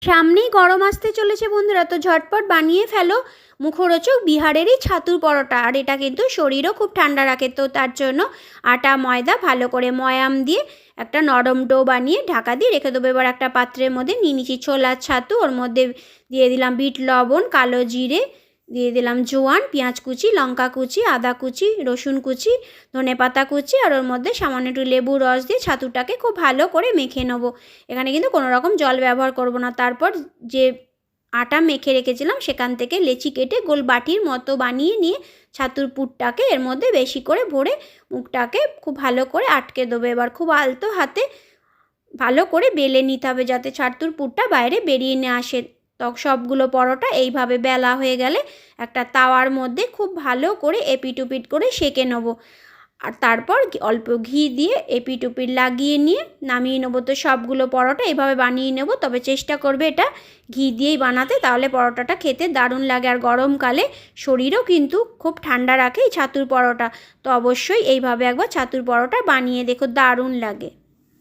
সামনেই গরম আসতে চলেছে বন্ধুরা, তো ঝটপট বানিয়ে ফেলো মুখরোচক বিহারেরই ছাতুর পরোটা। আর এটা কিন্তু শরীরও খুব ঠান্ডা রাখে। তো তার জন্য আটা ময়দা ভালো করে ময়াম দিয়ে একটা নরম ডো বানিয়ে ঢাকা দিয়ে রেখে দেবো। এবার একটা পাত্রের মধ্যে নিয়ে নিচ্ছি ছোলার ছাতু, ওর মধ্যে দিয়ে দিলাম বিট লবণ, কালো জিরে, দিয়ে দিলাম জোয়ান, পেঁয়াজ কুচি, লঙ্কা কুচি, আদা কুচি, রসুন কুচি, ধনেপাতা কুচি, আর ওর মধ্যে সামান্য একটু লেবুর রস দিয়ে ছাতুটাকে খুব ভালো করে মেখে নেবো। এখানে কিন্তু কোনো রকম জল ব্যবহার করব না। তারপর যে আটা মেখে রেখেছিলাম সেখান থেকে লেচি কেটে গোল বাটির মতো বানিয়ে নিয়ে ছাতুর পুরটাকে এর মধ্যে বেশি করে ভরে মুখটাকে খুব ভালো করে আটকে দেবো। এবার খুব আলতো হাতে ভালো করে বেলে নিতে হবে যাতে ছাতুর পুরটা বাইরে বেরিয়ে না আসে। সবগুলো পরোটা এইভাবে বেলা হয়ে গেলে একটা তাওয়ার মধ্যে খুব ভালো করে এপিট ওপিট করে সেঁকে নেবো। আর তারপর অল্প ঘি দিয়ে এপিট ওপিট লাগিয়ে নিয়ে নামিয়ে নেবো। তো সবগুলো পরোটা এইভাবে বানিয়ে নেব, তবে চেষ্টা করবে এটা ঘি দিয়েই বানাতে, তাহলে পরোটাটা খেতে দারুণ লাগে। আর গরমকালে শরীরও কিন্তু খুব ঠান্ডা রাখে এই ছাতুর পরোটা। তো অবশ্যই এইভাবে একবার ছাতুর পরোটা বানিয়ে দেখো, দারুণ লাগে।